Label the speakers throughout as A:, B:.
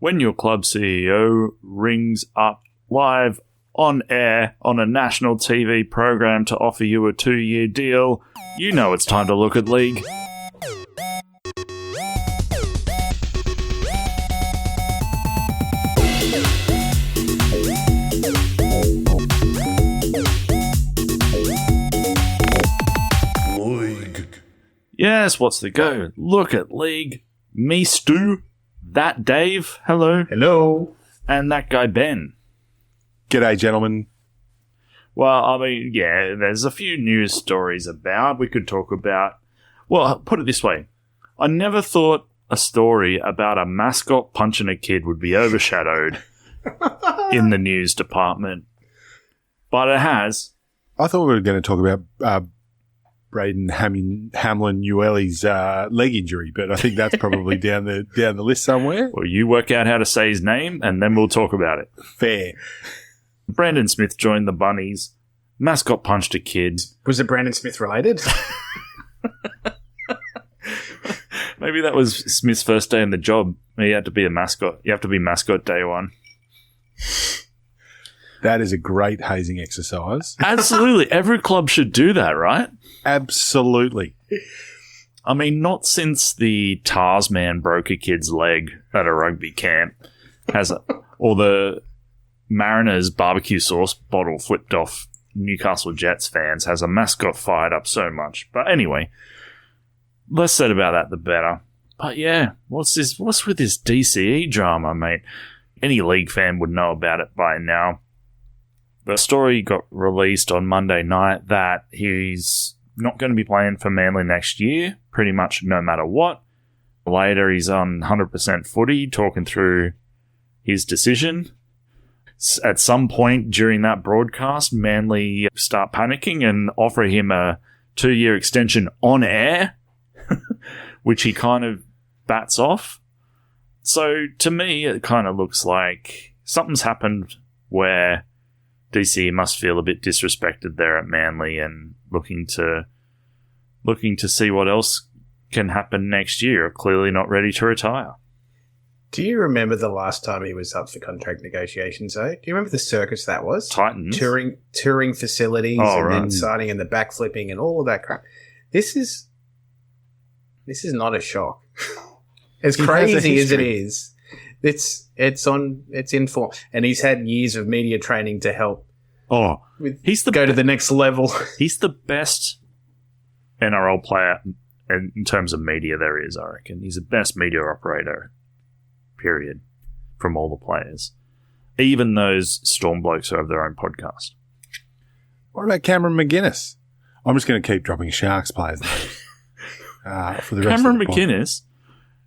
A: when your club CEO rings up live on air on a national TV program to offer you a 2-year deal, you know it's time to look at LOYG. Yes, what's the go? Look at LOYG. Me, Stu. That Dave. Hello.
B: Hello.
A: And that guy, Ben.
C: G'day, gentlemen.
A: Well, I mean, yeah, there's a few news stories about. We could talk about... Well, put it this way. I never thought a story about a mascot punching a kid would be overshadowed in the news department. But it has.
C: I thought we were going to talk about Braden Hamlin-Ueli's leg injury, but I think that's probably down the list somewhere.
A: Well, you work out how to say his name, and then we'll talk about it.
C: Fair.
A: Brandon Smith joined the Bunnies. Mascot punched a kid.
B: Was it Brandon Smith related?
A: Maybe that was Smith's first day in the job. He had to be a mascot. You have to be mascot day one.
C: That is a great hazing exercise.
A: Absolutely. Every club should do that, right?
C: Absolutely.
A: I mean, not since the Tars man broke a kid's leg at a rugby camp or the Mariners barbecue sauce bottle flipped off Newcastle Jets fans has a mascot fired up so much. But anyway, less said about that, the better. But yeah, what's with this DCE drama, mate? Any league fan would know about it by now. The story got released on Monday night that he's not going to be playing for Manly next year, pretty much no matter what. Later, he's on 100% footy, talking through his decision. At some point during that broadcast, Manly start panicking and offer him a 2-year extension on air, which he kind of bats off. So, to me, it kind of looks like something's happened where DC must feel a bit disrespected there at Manly and looking to see what else can happen next year. Clearly not ready to retire.
B: Do you remember the last time he was up for contract negotiations, though? Do you remember the circus that was?
A: Titans.
B: Touring facilities then signing and the backflipping and all of that crap. This is not a shock. As crazy as it is. It's in form, and he's had years of media training to help.
A: Go to
B: the next level.
A: He's the best NRL player in terms of media there is, I reckon. He's the best media operator, period, from all the players. Even those Storm blokes who have their own podcast.
C: What about Cameron McGuinness? I'm just going to keep dropping Sharks players for the rest
A: Cameron
C: of the
A: McGuinness,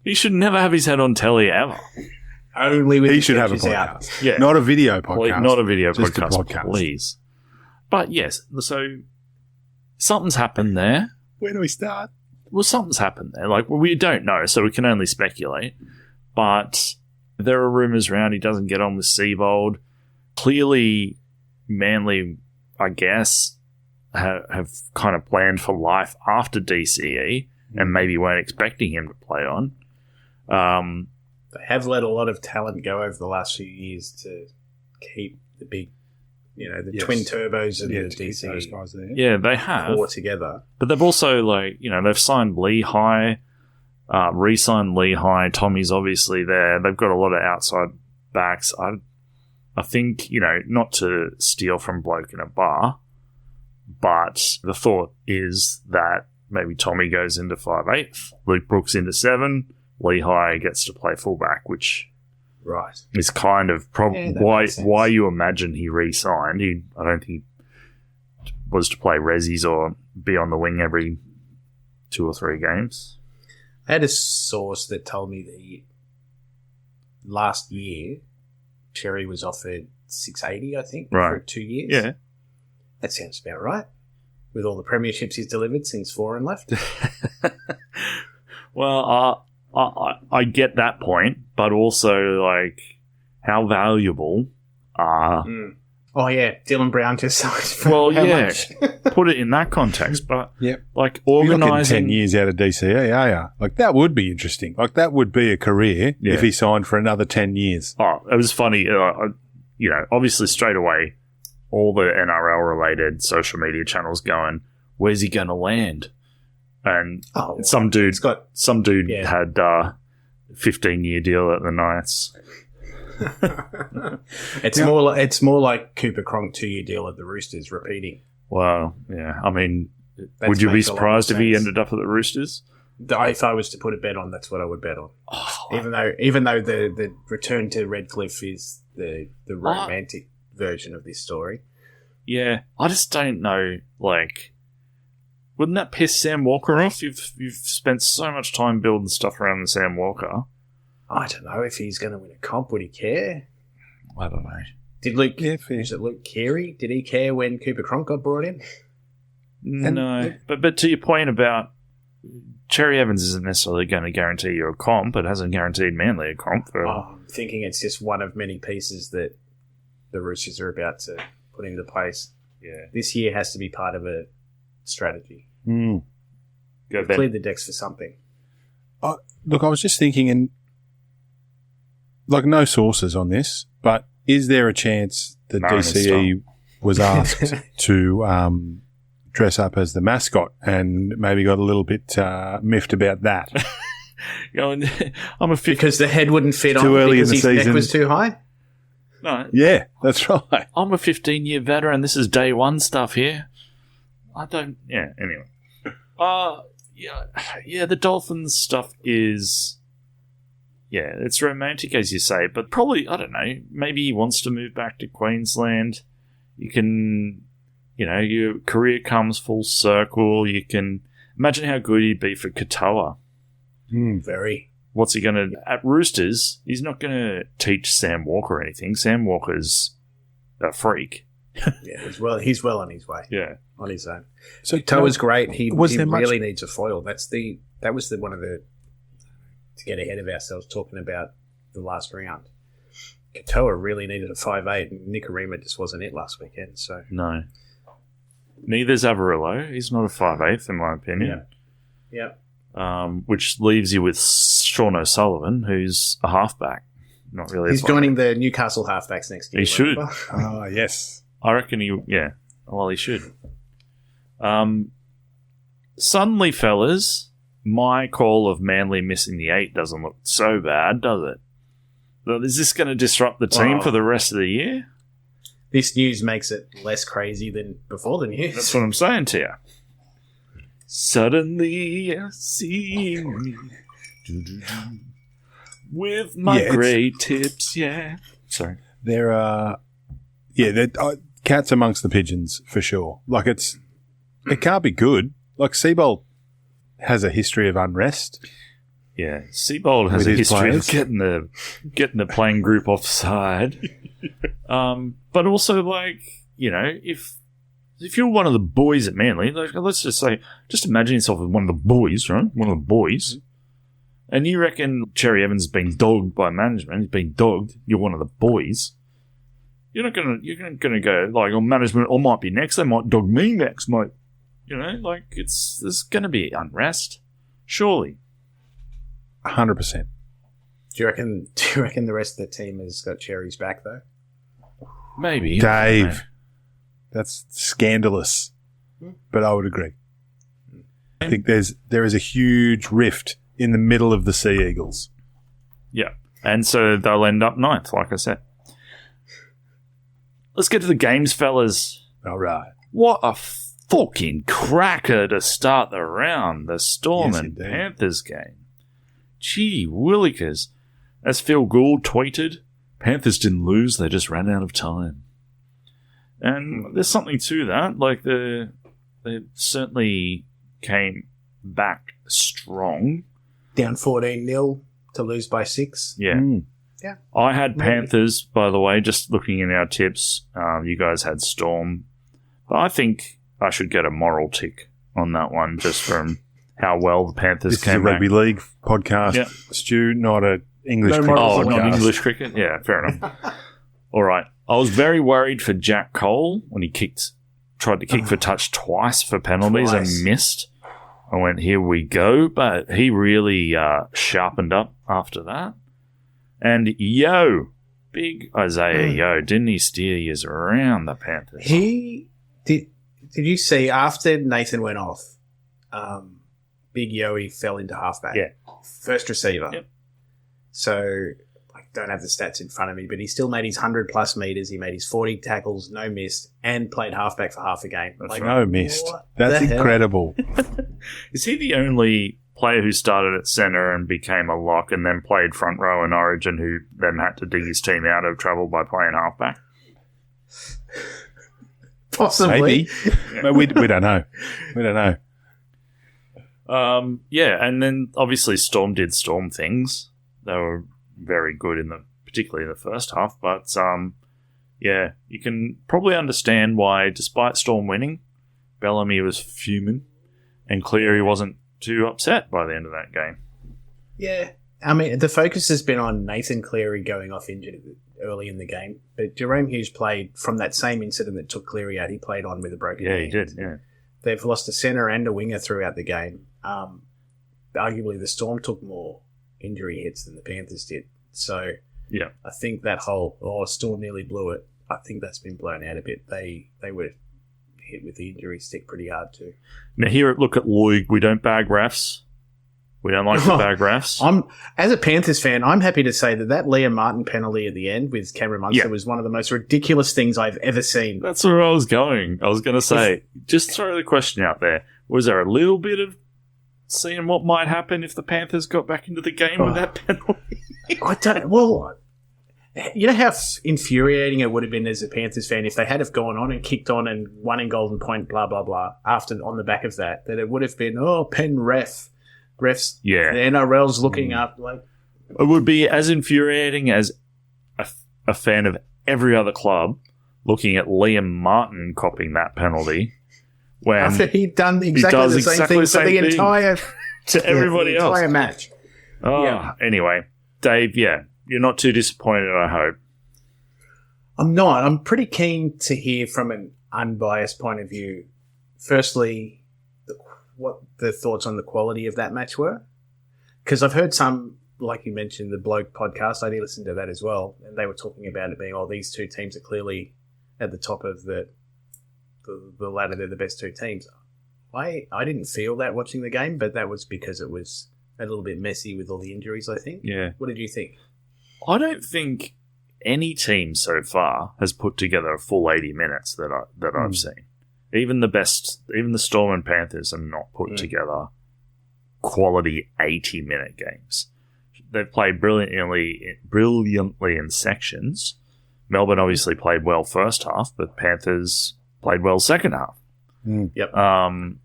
A: he should never have his head on telly ever.
B: Only with
C: he should have a podcast.
B: Out.
A: Yeah.
C: Not a video podcast.
A: Not a video
C: just
A: podcast,
C: a podcast,
A: please. But yes, so something's happened there.
C: Where do we start?
A: Well, something's happened there. Like, we don't know, so we can only speculate. But there are rumours around he doesn't get on with Seibold. Clearly, Manly, I guess, have kind of planned for life after DCE and maybe weren't expecting him to play on.
B: They have let a lot of talent go over the last few years to keep the big, twin turbos and the DC
C: those guys there.
A: Yeah, they have.
B: Four together.
A: But they've also, they've signed Lehigh, re-signed Lehigh. Tommy's obviously there. They've got a lot of outside backs. I think, not to steal from bloke in a bar, but the thought is that maybe Tommy goes into 5'8", Luke Brooks into 7, Lehigh gets to play fullback, which is kind of why you imagine he re-signed. I don't think he was to play resis or be on the wing every 2 or 3 games.
B: I had a source that told me that last year Cherry was offered $680, I think, for 2 years.
A: Yeah.
B: That sounds about right. With all the premierships he's delivered since Foran left.
A: Well, I get that point, but also, how valuable are
B: Oh, yeah. Dylan Brown just signed.
A: Well, yeah. Put it in that context. But, like, organising...
C: 10 years out of DCE, are you? Like, that would be interesting. Like, that would be a career if he signed for another 10 years.
A: Oh, it was funny. Obviously straight away, all the NRL-related social media channels going, where's he going to land? And some dude had a 15-year deal at the Knights.
B: It's more like Cooper Cronk 2-year deal at the Roosters repeating.
A: Well, yeah. I mean, would you be surprised if he ended up at the Roosters?
B: If I was to put a bet on, that's what I would bet on. Even though the return to Redcliffe is the romantic version of this story.
A: Yeah, I just don't know. Like, wouldn't that piss Sam Walker off? You've spent so much time building stuff around the Sam Walker.
B: I don't know if he's going to win a comp. Would he care?
A: I don't know.
B: Did Luke? Was it Luke Keary? Did he care when Cooper Cronk got brought in?
A: No, but to your point about Cherry Evans isn't necessarily going to guarantee you a comp. It hasn't guaranteed Manly a comp.
B: I'm thinking it's just one of many pieces that the Roosters are about to put into place.
A: Yeah,
B: this year has to be part of a strategy.
A: Clear
B: the decks for something.
C: Look, I was just thinking, and like no sources on this, but is there a chance that DCE was asked to dress up as the mascot and maybe got a little bit miffed about that?
B: Because the head wouldn't fit
C: too
B: on
C: early
B: because
C: in the
B: his
C: season.
B: neck was too high?
A: No.
C: Yeah, that's right.
A: I'm a 15-year veteran. This is day one stuff here. I don't... Yeah, anyway. The Dolphins stuff is... Yeah, it's romantic, as you say, but probably, I don't know, maybe he wants to move back to Queensland. You can... your career comes full circle. You can... Imagine how good he'd be for Katoa.
B: Very.
A: What's he going to... At Roosters, he's not going to teach Sam Walker anything. Sam Walker's a freak.
B: Yeah, he's well on his way.
A: Yeah.
B: On his own.
C: So
B: Katoa's great. He really needs a foil. That was one of the... To get ahead of ourselves, talking about the last round. Katoa really needed a 5'8", and Nikorima just wasn't it last weekend. So
A: no. Neither's Averillo. He's not a 5'8", in my opinion.
B: Yeah.
A: Which leaves you with Sean O'Sullivan, who's a halfback. Not really.
B: He's joining the Newcastle halfbacks next year.
A: He should.
C: Oh, yes.
A: I reckon he should. Suddenly, fellas, my call of Manly missing the 8 doesn't look so bad, does it? Is this going to disrupt the team for the rest of the year?
B: This news makes it less crazy than before the news.
A: That's what I'm saying to you. Suddenly I see me with my great tips, Sorry.
C: There are... cats amongst the pigeons, for sure. Like, it can't be good. Like, Seabold has a history of unrest.
A: Yeah, Seabold has a history of getting the playing group offside. But also, like, if you're one of the boys at Manly, like, let's just say, just imagine yourself as one of the boys, right? One of the boys. And you reckon Cherry Evans has been dogged by management. He's been dogged. You're one of the boys. You're not gonna go like, management, I might be next. They might dog me next, mate. There's gonna be unrest, surely.
C: 100%.
B: Do you reckon the rest of the team has got Cherry's back though?
A: Maybe,
C: Dave. That's scandalous, but I would agree. I think there is a huge rift in the middle of the Sea Eagles.
A: Yeah, and so they'll end up 9th, like I said. Let's get to the games, fellas.
C: All right.
A: What a fucking cracker to start the round. The Storm and
C: indeed.
A: Panthers game. Gee willikers. As Phil Gould tweeted, Panthers didn't lose, they just ran out of time. And there's something to that. Like, they certainly came back strong.
B: Down 14-0 to lose by 6.
A: Yeah.
B: Yeah.
A: I had Panthers, by the way, just looking in our tips. You guys had Storm. But I think I should get a moral tick on that one, just from how well the Panthers came back.
C: This is a rugby league podcast, Stu, not a English cricket
A: Oh,
C: podcast.
A: not English cricket? Yeah, fair enough. All right. I was very worried for Jack Cole when he tried to kick for touch twice for penalties and missed. I went, here we go. But he really sharpened up after that. And big Isaiah Yeo, didn't he steer you around the Panthers?
B: He did. Did you see after Nathan went off, Big Yoey fell into halfback?
A: Yeah.
B: First receiver.
A: Yep.
B: So I don't have the stats in front of me, but he still made his 100-plus metres. He made his 40 tackles, no missed, and played halfback for half a game.
C: No missed. That's incredible.
A: Is he the only player who started at centre and became a lock and then played front row in Origin who then had to dig his team out of trouble by playing halfback?
B: Possibly.
C: Maybe. But we don't know. We don't know.
A: And then obviously Storm did Storm things. They were very good particularly in the first half, but you can probably understand why, despite Storm winning, Bellamy was fuming and Cleary wasn't too upset by the end of that game.
B: Yeah. I mean, the focus has been on Nathan Cleary going off injured early in the game, but Jerome Hughes played from that same incident that took Cleary out. He played on with a broken hand.
A: He did, yeah.
B: They've lost a centre and a winger throughout the game. Arguably, the Storm took more injury hits than the Panthers did. So
A: yeah,
B: I think that whole, Storm nearly blew it, I think that's been blown out a bit. They were hit with the injury stick pretty hard too.
A: Now here at Look at LOYG, we don't bag refs. We don't like to bag refs.
B: As a Panthers fan, I'm happy to say that Liam Martin penalty at the end with Cameron Munster was one of the most ridiculous things I've ever seen.
A: That's where I was going. I was going to say, just throw the question out there. Was there a little bit of seeing what might happen if the Panthers got back into the game with that penalty?
B: I don't. Well, you know how infuriating it would have been as a Panthers fan if they had have gone on and kicked on and won in Golden Point, blah, blah, blah, on the back of that it would have been, pen refs. The NRL's looking up.
A: It would be as infuriating as a fan of every other club looking at Liam Martin copying that penalty when
B: after he'd done exactly the same thing for the entire
A: to everybody else.
B: Entire match.
A: Anyway, Dave, you're not too disappointed, I hope.
B: I'm not. I'm pretty keen to hear from an unbiased point of view. Firstly, what the thoughts on the quality of that match were. Because I've heard some, like you mentioned, the Bloke podcast, I did listen to that as well, and they were talking about it being, these two teams are clearly at the top of the ladder. They're the best two teams. I didn't feel that watching the game, but that was because it was a little bit messy with all the injuries, I think.
A: Yeah.
B: What did you think?
A: I don't think any team so far has put together a full 80 minutes that I've seen. Even the Storm and Panthers are not put together quality 80-minute games. They've played brilliantly in sections. Melbourne obviously played well first half, but Panthers played well second half.
B: Yep.
A: And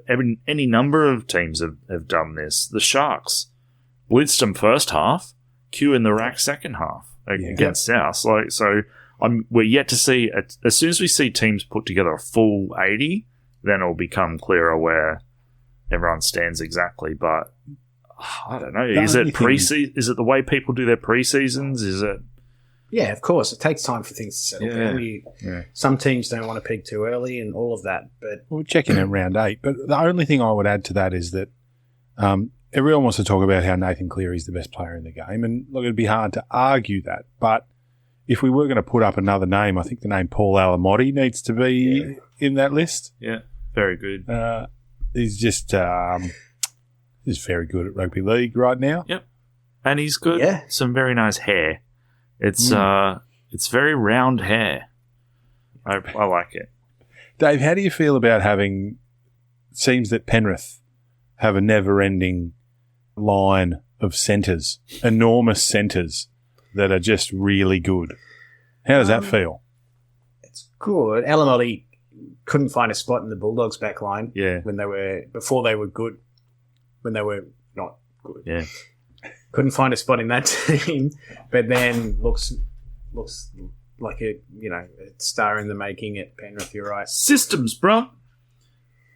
A: any number of teams have done this. The Sharks blitzed them first half, Q in the rack second half against Souths. We're yet to see, as soon as we see teams put together a full 80, then it'll become clearer where everyone stands exactly. But I don't know. Is it pre-season? Is it the way people do their pre-seasons? Is it?
B: Yeah, of course. It takes time for things to settle down. Some teams don't want to peak too early and all of that. But
C: we'll check in at round 8. But the only thing I would add to that is that everyone wants to talk about how Nathan Cleary is the best player in the game. And look, it'd be hard to argue that. But if we were going to put up another name, I think the name Paul Alamotti needs to be in that list.
A: Yeah, very good.
C: He's just he's very good at rugby league right now.
A: Yep, and he's good. Yeah. Some very nice hair. It's very round hair. I like it.
C: Dave, how do you feel about having? It seems that Penrith have a never-ending line of centres, enormous centres that are just really good. How does that feel?
B: It's good. Alamotti couldn't find a spot in the Bulldogs' back line before they were good, when they were not good.
A: Yeah.
B: Couldn't find a spot in that team, but then looks like a star in the making at Penrith. You're right.
A: Systems, bro.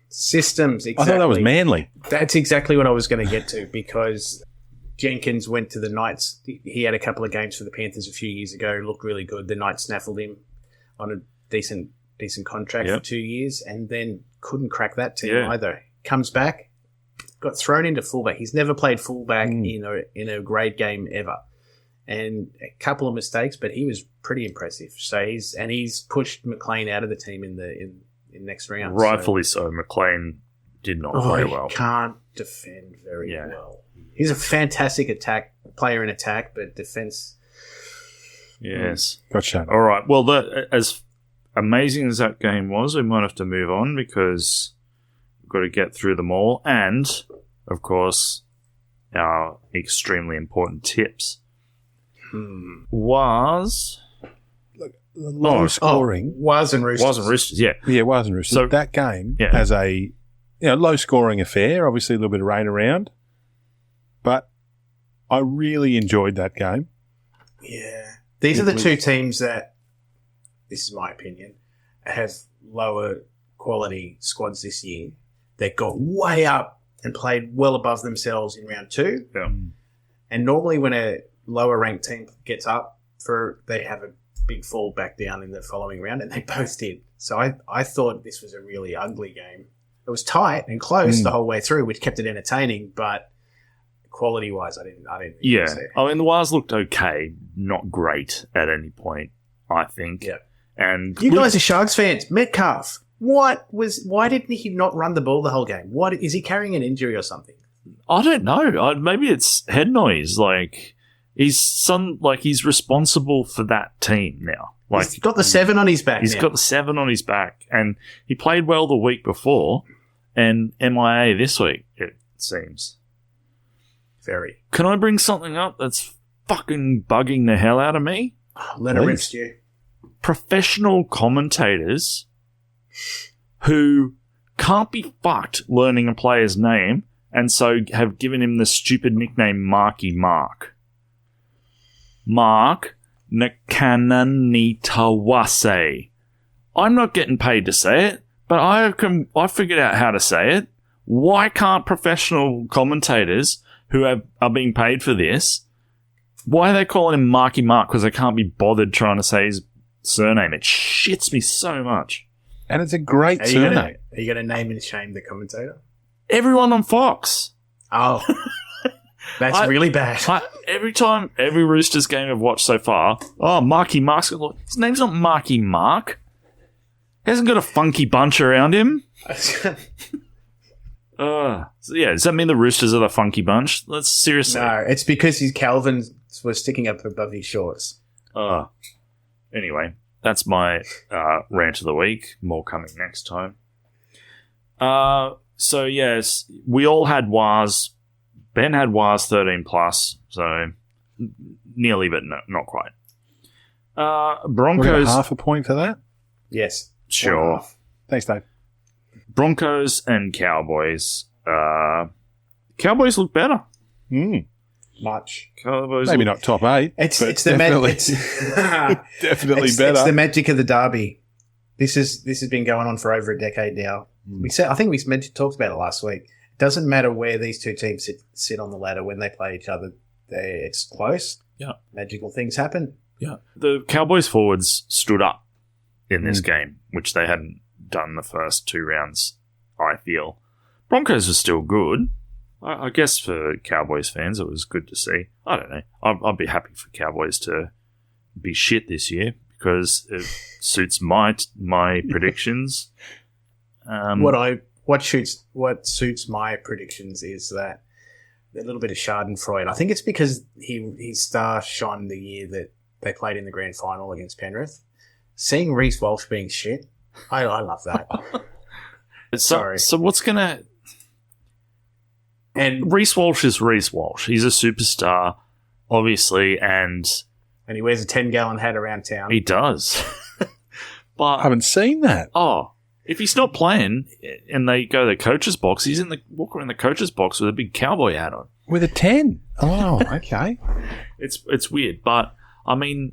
B: Systems. Exactly.
C: I thought that was Manly.
B: That's exactly what I was going to get to, because Jenkins went to the Knights. He had a couple of games for the Panthers a few years ago. Looked really good. The Knights snaffled him on a decent contract for 2 years, and then couldn't crack that team either. Comes back, got thrown into fullback. He's never played fullback in a grade game ever, and a couple of mistakes, but he was pretty impressive. So he's pushed McLean out of the team in next round.
A: Rightfully so. McLean did not play well.
B: He can't defend very well. He's a fantastic player in attack, but defense.
A: Yes.
C: Gotcha.
A: All right. Well, as amazing as that game was, we might have to move on because we've got to get through them all. And, of course, our extremely important tips was...
C: Low scoring.
B: Was and Roosters.
A: Was and Roosters, yeah.
C: Yeah, Was and Roosters. So, that game as a low scoring affair, obviously a little bit of rain around. But I really enjoyed that game.
B: Yeah. These are the two teams that, this is my opinion, have lower quality squads this year. They got way up and played well above themselves in round 2.
A: Yeah.
B: And normally when a lower ranked team gets up, they have a big fall back down in the following round, and they both did. So I thought this was a really ugly game. It was tight and close the whole way through, which kept it entertaining, but quality-wise, I didn't
A: yeah.
B: see it.
A: I mean, the Wars looked okay, not great at any point, I think.
B: Yeah.
A: And
B: you guys are Sharks fans. Metcalf, why didn't he not run the ball the whole game? Is he carrying an injury or something?
A: I don't know. Maybe it's head noise. Like he's responsible for that team now. Like
B: he's got the 7 on his back.
A: He's got the 7 on his back, and he played well the week before, and MIA this week. It seems.
B: Very.
A: Can I bring something up that's fucking bugging the hell out of me?
B: Let it rip, Stu.
A: Professional commentators who can't be fucked learning a player's name and so have given him the stupid nickname Marky Mark. Mark Nkananitawase. I'm not getting paid to say it, but I figured out how to say it. Why can't professional commentators who are being paid for this, why are they calling him Marky Mark? Because they can't be bothered trying to say his surname. It shits me so much.
C: And it's a great surname.
B: Are you going to name and shame the commentator?
A: Everyone on Fox.
B: Oh. That's really bad.
A: Every Roosters game I've watched so far, Marky Mark's... His name's not Marky Mark. He hasn't got a funky bunch around him. So does that mean the Roosters are the funky bunch? Let's seriously.
B: No, it's because his Calvin was sticking up above his shorts.
A: Anyway, that's my rant of the week. More coming next time. So yes, we all had WARs. Ben had WARs 13 plus, so nearly, but not quite. Broncos.
C: Half a point for that?
B: Yes.
A: Sure.
C: Thanks, Dave.
A: Broncos and Cowboys. Cowboys look better.
B: Much.
C: Cowboys maybe not top 8.
B: It's definitely
C: definitely better.
B: It's the magic of the derby. This has been going on for over a decade now. I think we talked about it last week. It doesn't matter where these two teams sit on the ladder when they play each other. It's close.
A: Yeah.
B: Magical things happen.
A: Yeah. The Cowboys forwards stood up in this game, which they hadn't done the first 2 rounds, I feel. Broncos are still good. I guess for Cowboys fans, it was good to see. I don't know. I'd be happy for Cowboys to be shit this year because it suits my predictions.
B: What suits my predictions is that a little bit of Schadenfreude. I think it's because his star shone the year that they played in the grand final against Penrith. Seeing Reece Walsh being shit, I love that.
A: So what's gonna? And Reece Walsh is Reece Walsh. He's a superstar, obviously, and
B: he wears a 10-gallon hat around town.
A: He does. But
C: I haven't seen that.
A: If he's not playing and they go to the coach's box, he's walk around the coach's box with a big cowboy hat on.
C: With a 10. Oh, okay.
A: It's weird, but I mean,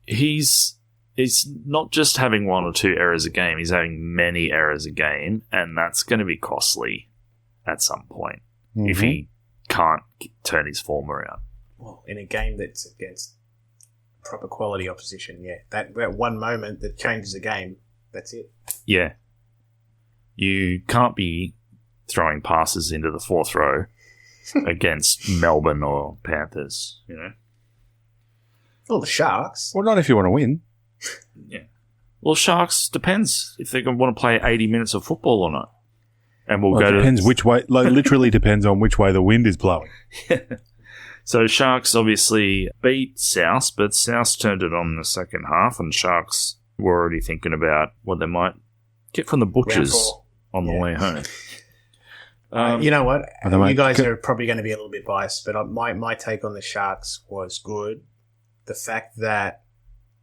A: he's not just having 1 or 2 errors a game. He's having many errors a game, and that's going to be costly at some point if he can't turn his form around.
B: Well, in a game that's against proper quality opposition, yeah. That one moment that changes the game, that's it.
A: Yeah. You can't be throwing passes into the fourth row against Melbourne or Panthers, you know?
B: Well, the Sharks.
C: Well, not if you want to win.
A: Yeah. Well, Sharks depends if they're going to want to play 80 minutes of football or not. And we'll go
C: it depends which way, like, literally depends on which way the wind is blowing.
A: So Sharks obviously beat Souths, but Souths turned it on in the second half, and Sharks were already thinking about what they might get from the butchers on the way home.
B: You know what? You guys are probably going to be a little bit biased, but my take on the Sharks was good. The fact that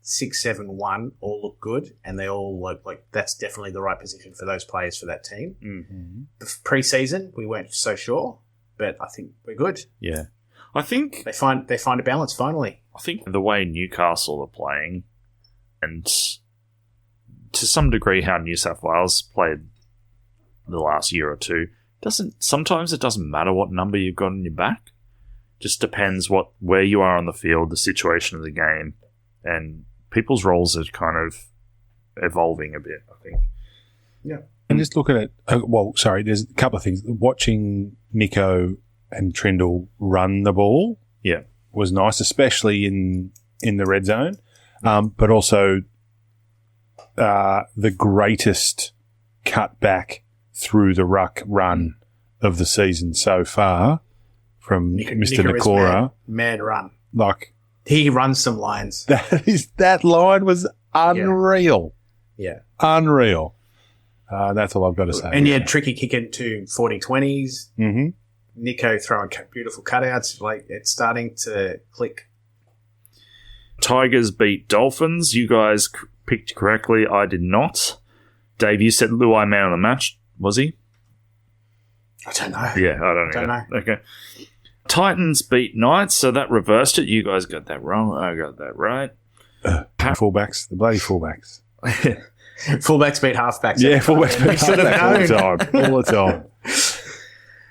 B: 6-7-1 all look good, and they all look like that's definitely the right position for those players for that team.
A: Mm-hmm.
B: The pre-season, we weren't so sure, but I think we're good.
A: Yeah. I think
B: they find a balance finally.
A: I think the way Newcastle are playing, and to some degree how New South Wales played the last year or two, sometimes it doesn't matter what number you've got in your back. Just depends where you are on the field, the situation of the game, and people's roles are kind of evolving a bit, I think.
B: Yeah.
C: And just look at it. There's a couple of things. Watching Nico and Trindle run the ball was nice, especially in the red zone. But also the greatest cutback through the ruck run of the season so far from Mr. Nakora.
B: Mad run.
C: Like,
B: he runs some lines.
C: That line was unreal.
B: Yeah.
C: Unreal. That's all I've got to say.
B: And you had Tricky kicking to 40-20s.
C: Mm-hmm.
B: Nico throwing beautiful cutouts. Like, it's starting to click.
A: Tigers beat Dolphins. You guys picked correctly. I did not. Dave, you said Luai man of the match. Was he?
B: I don't know.
A: Yeah, I don't know. Okay. Titans beat Knights, so that reversed it. You guys got that wrong. I got that right.
C: Fullbacks. The bloody fullbacks.
B: Fullbacks beat halfbacks.
C: Yeah, fullbacks beat halfbacks all the time.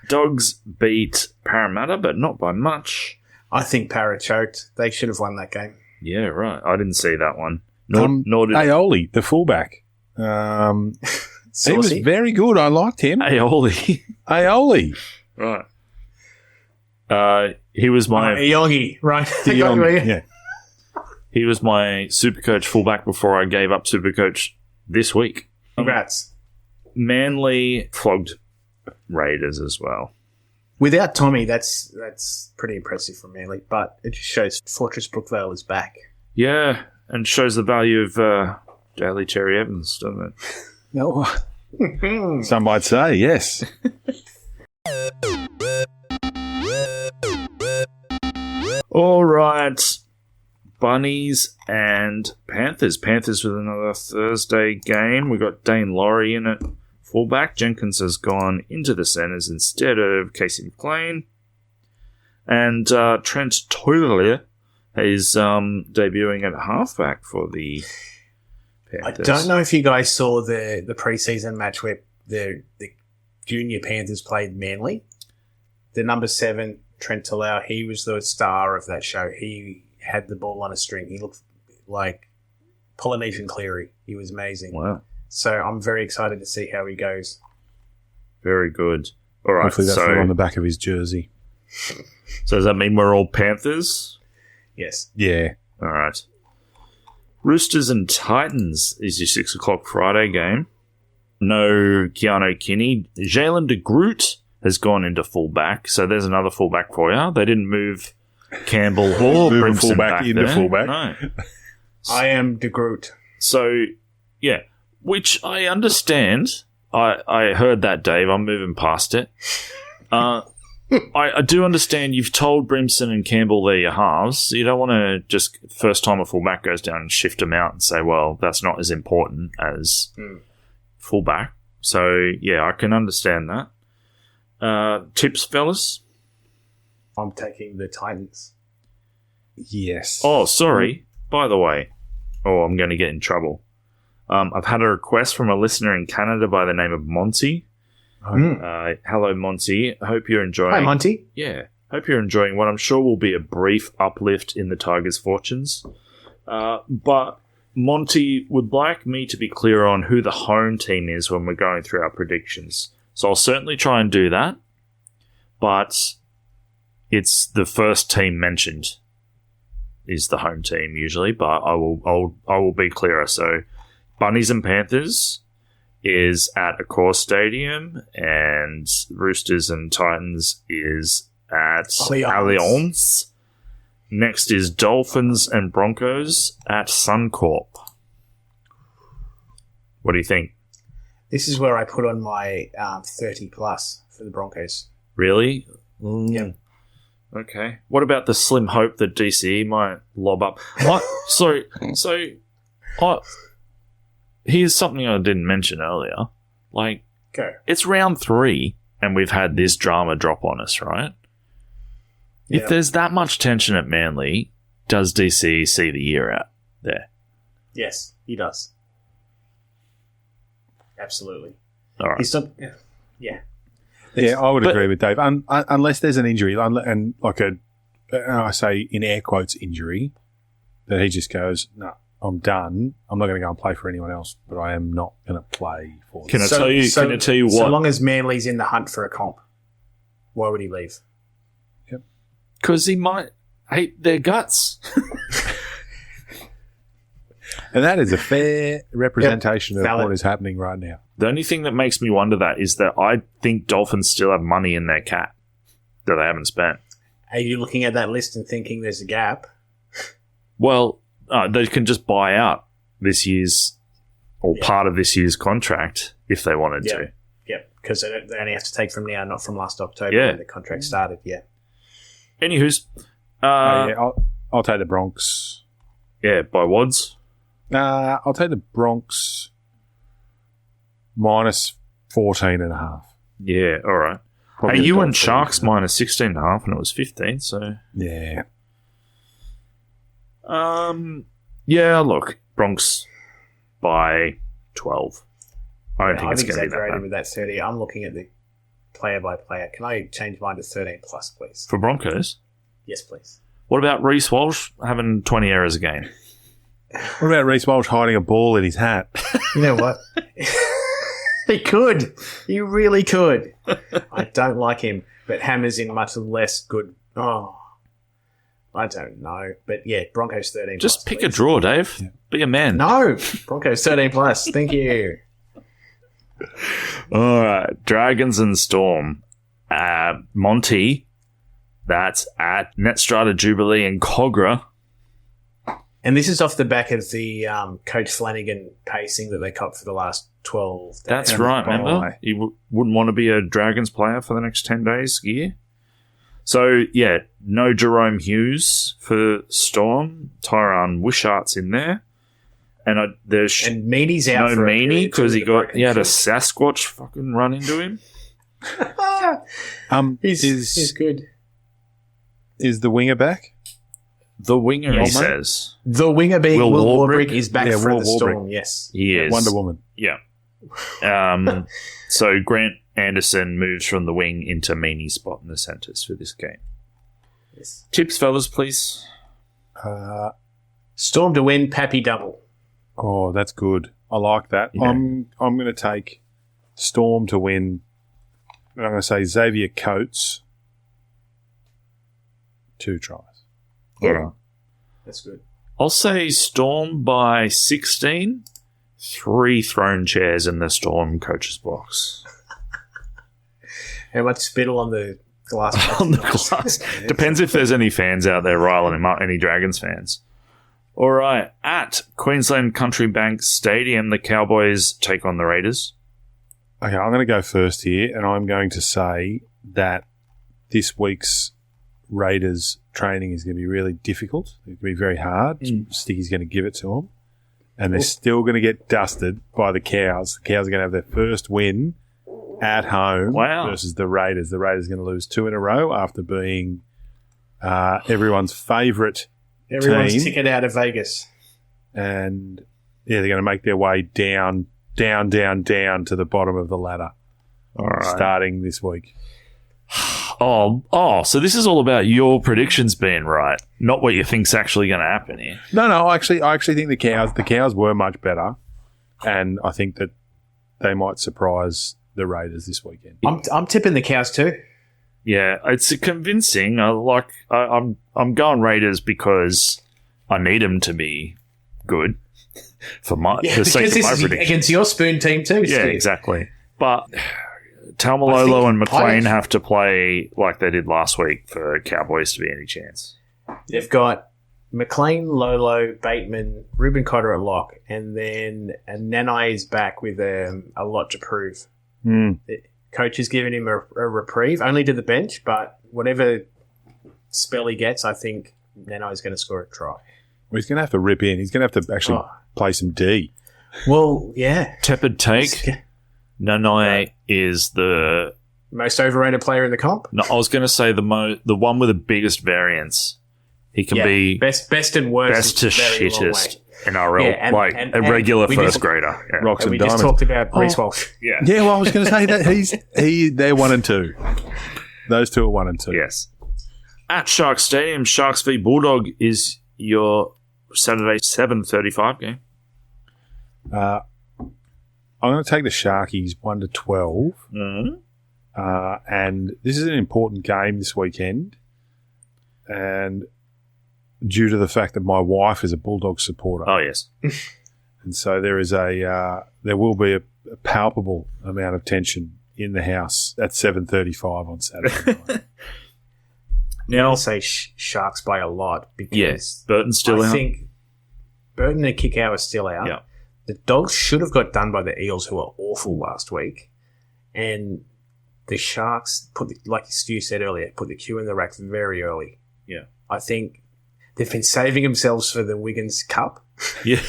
A: Dogs beat Parramatta, but not by much.
B: I think Para choked. They should have won that game.
A: Yeah, right. I didn't see that one. Nor did
C: Aioli, the fullback. He was very good. I liked him. Aioli.
A: Right. He was my
B: Yogi, right?
C: Yeah.
A: He was my Supercoach fullback before I gave up Supercoach this week.
B: Congrats.
A: Manly flogged Raiders as well.
B: Without Tommy, that's pretty impressive from Manly, but it just shows Fortress Brookvale is back.
A: Yeah, and shows the value of Daly Cherry Evans, doesn't it?
B: No.
C: Some might say, yes.
A: All right. Bunnies and Panthers. Panthers with another Thursday game. We got Dane Laurie in at fullback. Jenkins has gone into the centres instead of Casey McLean. And Trent Toiler is debuting at halfback for the Panthers.
B: I don't know if you guys saw the preseason match where the junior Panthers played Manly. The number 7, Trent Toiler, he was the star of that show. He had the ball on a string. He looked like Polynesian Cleary. He was amazing.
A: Wow.
B: So I'm very excited to see how he goes.
A: Very good. All right.
C: Hopefully that's not on the back of his jersey.
A: So does that mean we're all Panthers?
B: Yes.
C: Yeah.
A: All right. Roosters and Titans is your 6 o'clock Friday game. No Keanu Kinney. Jalen de Groot has gone into fullback, so there's another fullback for you. They didn't move Campbell or Brimson
C: fullback into
A: there.
C: fullback.
A: No.
B: I am de Groot.
A: So, yeah, which I understand. I heard that, Dave. I'm moving past it. I do understand you've told Brimson and Campbell they're your halves. You don't want to just, first time a fullback goes down and shift them out and say, well, that's not as important as fullback. So, yeah, I can understand that. Tips, fellas?
B: I'm taking the Titans.
C: Yes.
A: Oh, sorry. By the way, I'm going to get in trouble. I've had a request from a listener in Canada by the name of Monty. Hello, Monty. Hope you're enjoying.
B: Hi, Monty.
A: Yeah. Hope you're enjoying what I'm sure will be a brief uplift in the Tigers' fortunes. But Monty would like me to be clear on who the home team is when we're going through our predictions. So I'll certainly try and do that. But it's the first team mentioned is the home team usually, but I will be clearer. So Bunnies and Panthers is at Accor Stadium, and Roosters and Titans is at Allianz. Next is Dolphins and Broncos at Suncorp. What do you think?
B: This is where I put on my 30 plus for the Broncos.
A: Really?
B: Yeah.
A: Okay. What about the slim hope that DCE might lob up? Here's something I didn't mention earlier. Like,
B: go.
A: It's round 3, and we've had this drama drop on us, right? Yep. If there's that much tension at Manly, does DCE see the year out there?
B: Yes, he does. Absolutely.
A: All right.
B: Yeah.
C: Yeah, I would agree with Dave. Unless there's an injury, and I say in air quotes injury, that he just goes, no, I'm done. I'm not going to go and play for anyone else, but I am not going to play for them.
A: Can I tell you what?
B: So long as Manly's in the hunt for a comp, why would he leave?
C: Yep.
A: Because he might hate their guts.
C: And that is a fair representation of what is happening right now.
A: The only thing that makes me wonder that is that I think Dolphins still have money in their cap that they haven't spent.
B: Are you looking at that list and thinking there's a gap?
A: Well, they can just buy out this year's or part of this year's contract if they wanted to.
B: Yep, because they only have to take from now, not from last October when the contract started. Yeah.
A: Anywho's,
C: I'll take the Bronx.
A: Yeah, by wads.
C: I'll take the Bronx minus 14.5.
A: Yeah, all right.
C: Probably
A: hey, you went Sharks minus 16.5 and it was 15, so...
C: Yeah.
A: Yeah, look, Bronx by 12. I don't think it's going to be that bad.
B: With that 30. I'm looking at the player by player. Can I change mine to 13 plus, please?
A: For Broncos?
B: Yes, please.
A: What about Reece Walsh having 20 errors a game?
C: What about Reece Walsh hiding a ball in his hat?
B: You know what? He could. He really could. I don't like him, but Hammer's in much less good. Oh, I don't know. But yeah, Broncos 13
A: Just
B: plus,
A: pick
B: please.
A: a draw, Dave. Yeah. Be a man.
B: No. Broncos 13 plus. Thank you.
A: All right. Dragons and Storm. Monty. That's at Netstrata Jubilee and Cogra.
B: And this is off the back of the Coach Flanagan pacing that they copped for the last 12 days.
A: That's right, remember? You wouldn't want to be a Dragons player for the next 10 days skier. So, yeah, no Jerome Hughes for Storm. Tyrone Wishart's in there. And there's
B: and Meany's out
A: no
B: for
A: Meany because he had a Sasquatch fucking run into him.
B: He's good.
C: Is the winger back?
A: The winger, he says.
B: The winger being Will Warbrick is back for the
C: Warbrick.
B: Storm, yes.
A: He is.
C: Wonder Woman.
A: Yeah. So Grant Anderson moves from the wing into Meany's spot in the centres for this game.
B: Yes.
A: Tips, fellas, please.
B: Storm to win, Pappy double.
C: Oh, that's good. I like that. Yeah. I'm going to take Storm to win. I'm going to say Xavier Coates 2 tries.
B: Yeah. Right. That's good.
A: I'll say Storm by 16. 3 thrown chairs in the Storm coach's box.
B: How much spittle on the glass?
A: On the glass. Depends if there's any fans out there riling him up, any Dragons fans. All right. At Queensland Country Bank Stadium, the Cowboys take on the Raiders.
C: Okay, I'm going to go first here, and I'm going to say that this week's Raiders training is going to be really difficult. It's going to be very hard. Sticky's going to give it to them. And they're still going to get dusted by the Cows. The Cows are going to have their first win at home versus the Raiders. The Raiders are going to lose 2 in a row after being everyone's favourite
B: Everyone's ticket out of Vegas.
C: And, yeah, they're going to make their way down to the bottom of the ladder.
A: All right.
C: starting this week.
A: So this is all about your predictions being right, not what you think's actually going to happen here.
C: No, I actually think the cows were much better, and I think that they might surprise the Raiders this weekend.
B: I'm tipping the cows too.
A: Yeah, it's convincing. I'm going Raiders because I need them to be good for the sake of my prediction
B: against your spoon team too.
A: Yeah,
B: Steve.
A: Exactly. But Taumalolo and McLean have to play like they did last week for Cowboys to be any chance.
B: They've got McLean, Lolo, Bateman, Ruben Cotter at lock, and then Nanai is back with a lot to prove.
C: Mm.
B: The coach has given him a reprieve, only to the bench, but whatever spell he gets, I think Nanai is going to score a try.
C: Well, he's going to have to rip in. He's going to have to actually play some D.
B: Well, yeah.
A: Tepid take. Nanai is the
B: most overrated player in the comp.
A: No, I was going to say the one with the biggest variance. He can be
B: best and worst,
A: best to shittest NRL, and a regular first grader. Yeah.
C: Rocks and
B: we
C: diamonds.
B: just talked about Reece Walsh.
A: Yeah.
C: Yeah, well, I was going to say that they're 1 and 2. Those two are 1 and 2.
A: Yes. At Sharks Stadium, Sharks v Bulldog is your Saturday 7:35 game.
C: I'm going to take the Sharkies 1-12.
A: Mm-hmm.
C: And this is an important game this weekend. And due to the fact that my wife is a Bulldog supporter.
A: Oh, yes.
C: And so there will be a palpable amount of tension in the house at 7:35 on Saturday night.
B: Now I'll say Sharks by a lot because
A: Burton's still out.
B: I think Burton and Kickow are still out.
A: Yeah.
B: The Dogs should have got done by the Eels, who were awful last week. And the Sharks, like Stu said earlier, put the cue in the rack very early.
A: Yeah.
B: I think they've been saving themselves for the Wiggins Cup.
A: Yeah.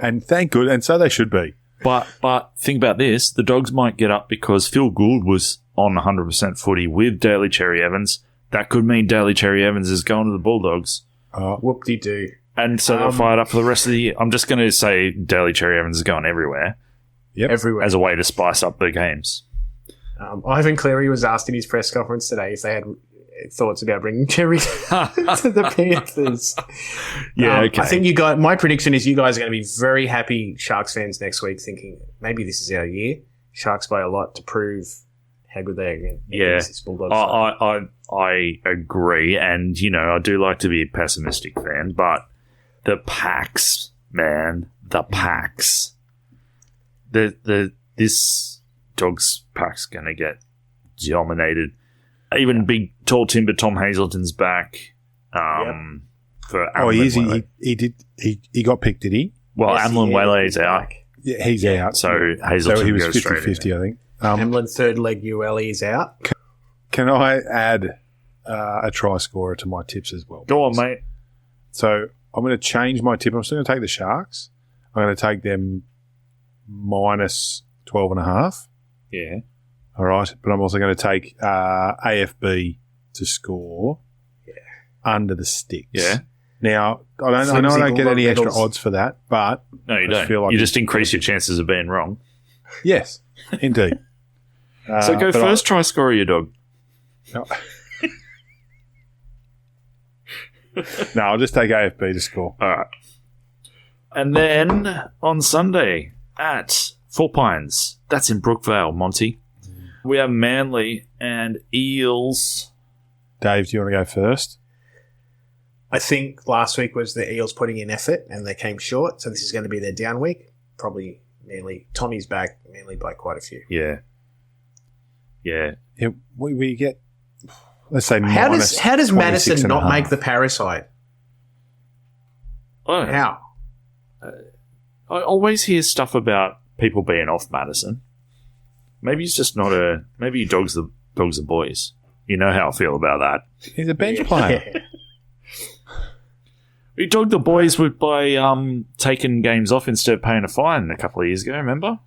C: And thank good, and so they should be.
A: But think about this. The Dogs might get up because Phil Gould was on 100% footy with Daly Cherry Evans. That could mean Daly Cherry Evans is going to the Bulldogs.
B: Whoop-de-doo.
A: And so they're fired up for the rest of the year. I'm just going to say Daly Cherry Evans is going everywhere.
C: Yep.
B: Everywhere.
A: As a way to spice up the games.
B: Ivan Cleary was asked in his press conference today if they had thoughts about bringing Cherry to the Panthers.
A: Yeah, okay.
B: I think my prediction is you guys are going to be very happy Sharks fans next week thinking maybe this is our year. Sharks by a lot to prove how good they are again.
A: Yeah, I agree. And, I do like to be a pessimistic fan, but the packs, man, the packs. This Dogs pack's going to get dominated. Even big, tall timber Tom Hazelton's back. For
C: Amlin he got picked, did he?
A: Well, yes, Amlin Wele's out.
C: Yeah, he's out.
A: So Hazelton
C: he was
A: goes
C: 50-50, I think.
B: Amlin third leg UL is out.
C: Can I add a try scorer to my tips as well?
A: Go on, mate.
C: So I'm going to change my tip. I'm still going to take the Sharks. I'm going to take them minus 12.5.
A: Yeah.
C: All right. But I'm also going to take AFB to score under the sticks.
A: Yeah.
C: Now, I know I don't get any extra odds for that, but
A: no, you don't. Feel like you just increase your chances of being wrong.
C: Yes, indeed.
A: So go first, try score your dog.
C: No. No, I'll just take AFB to score.
A: All right. And then on Sunday at Four Pines, that's in Brookvale, Monty, we have Manly and Eels.
C: Dave, do you want to go first?
B: I think last week was the Eels putting in effort and they came short, so this is going to be their down week. Probably Manly. Tommy's back, Manly by quite a few.
A: Yeah. Yeah.
C: We get, let's say,
B: how does Madison not make the Parasite?
A: Oh.
B: How?
A: I always hear stuff about people being off Madison. Maybe he's just not maybe he dogs the boys. You know how I feel about that.
C: He's a bench player.
A: He dogged the boys by taking games off instead of paying a fine a couple of years ago, remember?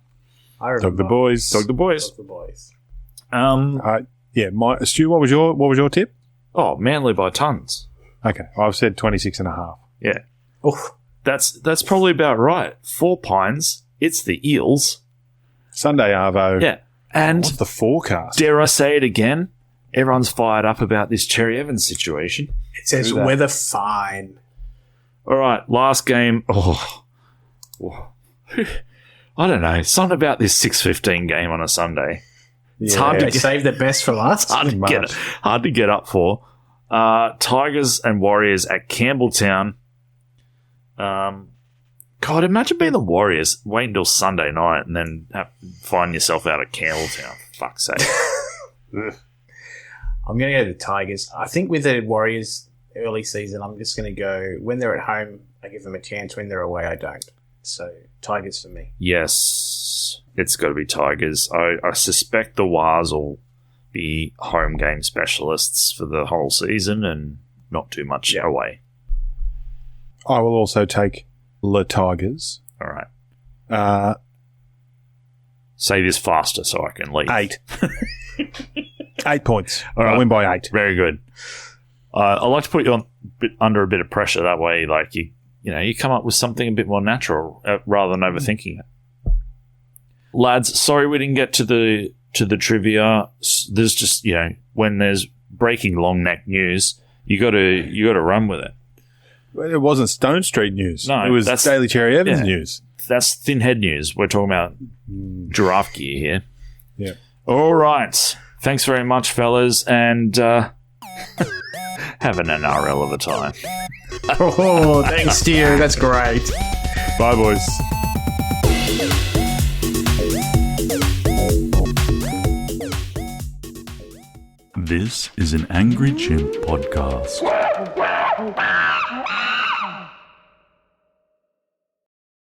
B: I remember.
C: Dog the boys.
A: Dog the boys.
B: Dog the boys.
C: Stu, what was your tip?
A: Oh, Manly by tons.
C: Okay, I've said 26.5.
A: Yeah.
B: Oof.
A: That's probably about right. Four Pines, it's the Eels.
C: Sunday Arvo.
A: Yeah. And
C: what's the forecast?
A: Dare I say it again? Everyone's fired up about this Cherry Evans situation.
B: It says weather fine.
A: All right, last game. Oh. I don't know. Something about this 6:15 game on a Sunday. It's hard to
B: save the best for last.
A: Hard to get up for. Tigers and Warriors at Campbelltown. God, imagine being the Warriors. Wait until Sunday night and then find yourself out at Campbelltown. For fuck's sake.
B: I'm going to go to the Tigers. I think with the Warriors early season, I'm just going to go when they're at home, I give them a chance. When they're away, I don't. So Tigers for me.
A: Yes, it's got to be Tigers. I suspect the Wars will be home game specialists for the whole season and not too much away.
C: I will also take the Tigers.
A: All right. Say this faster so I can leave.
C: 8. 8 points.
A: All right.
C: I win by 8.
A: Very good. I like to put you under a bit of pressure. That way, like you come up with something a bit more natural rather than overthinking it. Lads, sorry we didn't get to the trivia. There's just when there's breaking long neck news, you got to run with it.
C: Well, it wasn't Stone Street news.
A: No,
C: it was Daily Cherry Evans news.
A: That's thin head news. We're talking about giraffe gear here.
C: Yeah.
A: All right. Thanks very much, fellas, and have an NRL of a time.
B: Oh, thanks, dear. That's great.
C: Bye, boys.
D: This is an Angry Chimp podcast.